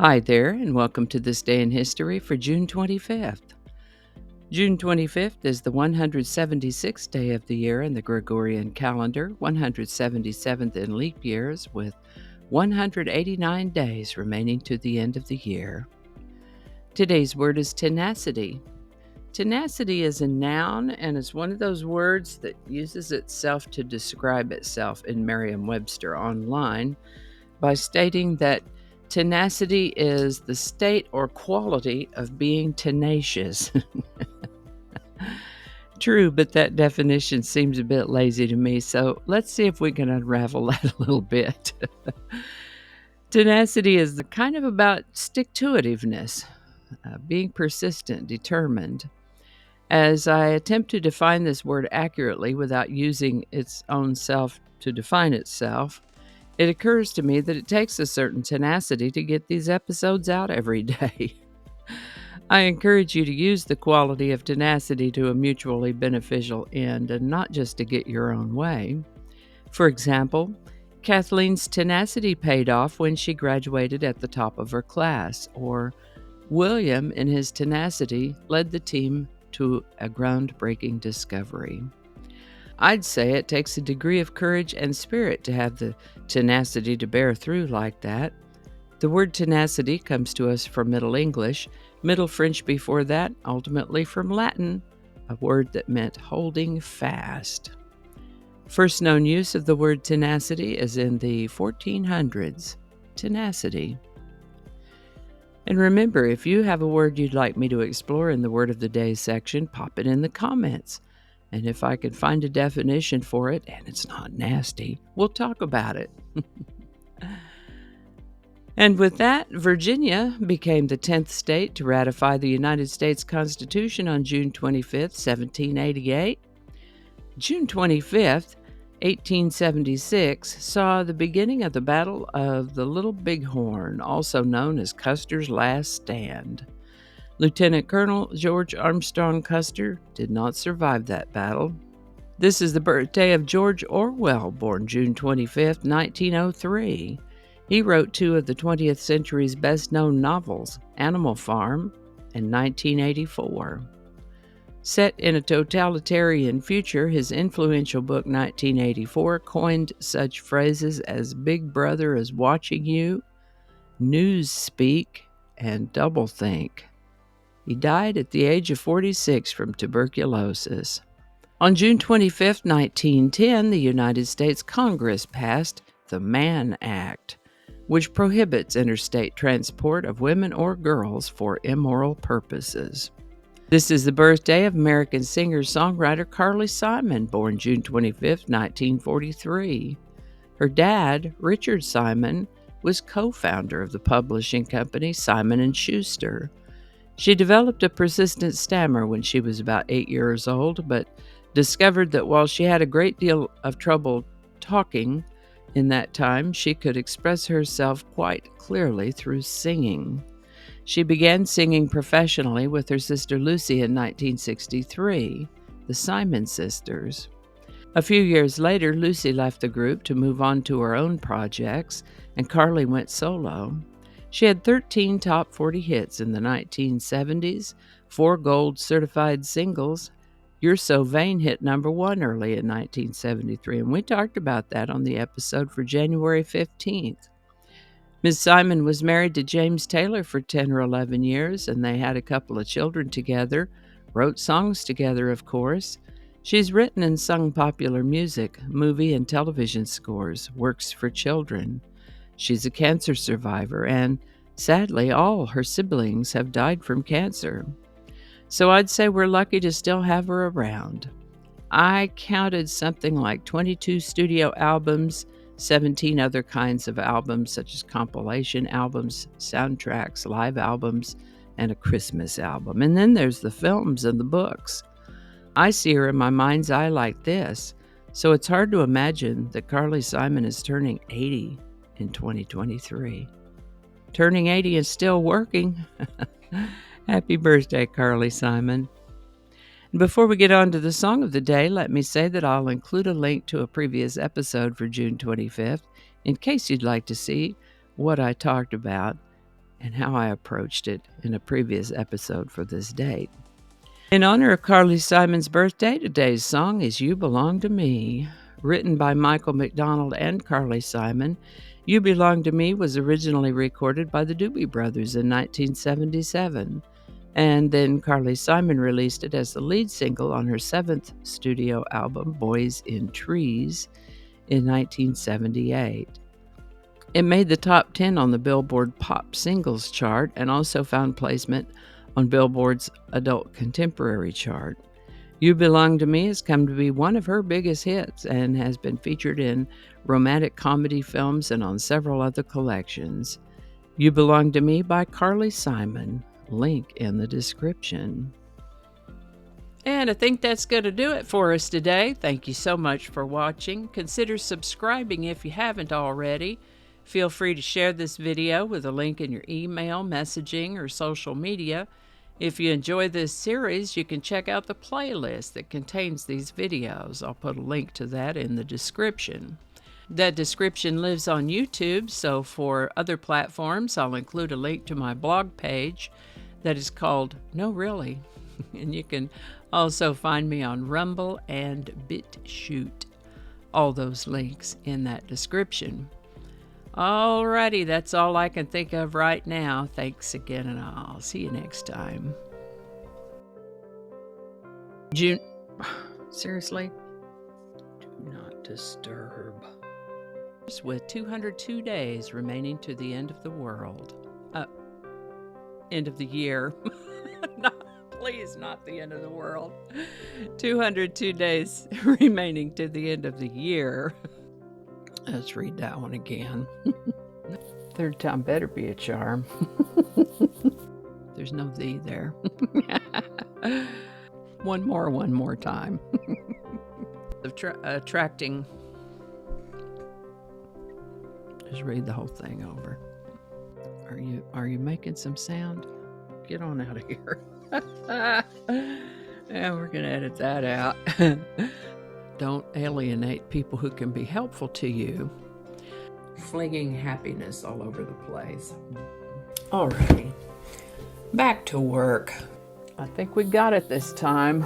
Hi there, and welcome to This Day in History for June 25th. June 25th is the 176th day of the year in the Gregorian calendar, 177th in leap years, with 189 days remaining to the end of the year. Today's word is tenacity. Tenacity is a noun and is one of those words that uses itself to describe itself in Merriam-Webster Online by stating that tenacity is the state or quality of being tenacious. True, but that definition seems a bit lazy to me, so let's see if we can unravel that a little bit. Tenacity is kind of about stick-to-itiveness, being persistent, determined. As I attempt to define this word accurately without using its own self to define itself, it occurs to me that it takes a certain tenacity to get these episodes out every day. I encourage you to use the quality of tenacity to a mutually beneficial end and not just to get your own way. For example, Kathleen's tenacity paid off when she graduated at the top of her class, or William, in his tenacity, led the team to a groundbreaking discovery. I'd say it takes a degree of courage and spirit to have the tenacity to bear through like that. The word tenacity comes to us from Middle English, Middle French before that, ultimately from Latin, a word that meant holding fast. First known use of the word tenacity is in the 1400s. Tenacity. And remember, if you have a word you'd like me to explore in the Word of the Day section, pop it in the comments. And if I can find a definition for it, and it's not nasty, we'll talk about it. And with that, Virginia became the 10th state to ratify the United States Constitution on June 25th, 1788. June 25th, 1876, saw the beginning of the Battle of the Little Bighorn, also known as Custer's Last Stand. Lieutenant Colonel George Armstrong Custer did not survive that battle. This is the birthday of George Orwell, born June 25th, 1903. He wrote two of the 20th century's best-known novels, Animal Farm and 1984. Set in a totalitarian future, his influential book 1984 coined such phrases as Big Brother is watching you, newspeak, and doublethink. He died at the age of 46 from tuberculosis. On June 25, 1910, the United States Congress passed the Mann Act, which prohibits interstate transport of women or girls for immoral purposes. This is the birthday of American singer-songwriter Carly Simon, born June 25, 1943. Her dad, Richard Simon, was co-founder of the publishing company Simon & Schuster. She developed a persistent stammer when she was about 8 years old, but discovered that while she had a great deal of trouble talking in that time, she could express herself quite clearly through singing. She began singing professionally with her sister Lucy in 1963, the Simon Sisters. A few years later, Lucy left the group to move on to her own projects, and Carly went solo. She had 13 top 40 hits in the 1970s, 4 gold certified singles. You're So Vain hit number 1 early in 1973, and we talked about that on the episode for January 15th. Ms. Simon was married to James Taylor for 10 or 11 years, and they had a couple of children together, wrote songs together, of course. She's written and sung popular music, movie and television scores, works for children. She's a cancer survivor, and sadly, all her siblings have died from cancer. So I'd say we're lucky to still have her around. I counted something like 22 studio albums, 17 other kinds of albums, such as compilation albums, soundtracks, live albums, and a Christmas album. And then there's the films and the books. I see her in my mind's eye like this, so it's hard to imagine that Carly Simon is turning 80 in 2023. Turning 80 and still working. Happy birthday, Carly Simon. And before we get on to the song of the day, let me say that I'll include a link to a previous episode for June 25th in case you'd like to see what I talked about and how I approached it in a previous episode for this date. In honor of Carly Simon's birthday, today's song is You Belong to Me. Written by Michael McDonald and Carly Simon, You Belong to Me was originally recorded by the Doobie Brothers in 1977, and then Carly Simon released it as the lead single on her 7th studio album, Boys in Trees, in 1978. It made the top 10 on the Billboard Pop Singles chart and also found placement on Billboard's Adult Contemporary chart. You Belong to Me has come to be one of her biggest hits and has been featured in romantic comedy films and on several other collections. You Belong to Me by Carly Simon. Link in the description. And I think that's going to do it for us today. Thank you so much for watching. Consider subscribing if you haven't already. Feel free to share this video with a link in your email, messaging, or social media. If you enjoy this series, you can check out the playlist that contains these videos. I'll put a link to that in the description. That description lives on YouTube, so for other platforms, I'll include a link to my blog page that is called No Really. And you can also find me on Rumble and BitChute. All those links in that description. Alrighty, that's all I can think of right now. Thanks again, and I'll see you next time. June. Seriously? Do not disturb. With 202 days remaining to the end of the world. End of the year. Please, not the end of the world. 202 days remaining to the end of the year. Let's read that one again. Third time better be a charm. There's no "the" there. One more time. Attracting. Just read the whole thing over. Are you making some sound? Get on out of here. Yeah, we're gonna edit that out. Don't alienate people who can be helpful to you. Flinging happiness all over the place. Alrighty, back to work. I think we got it this time.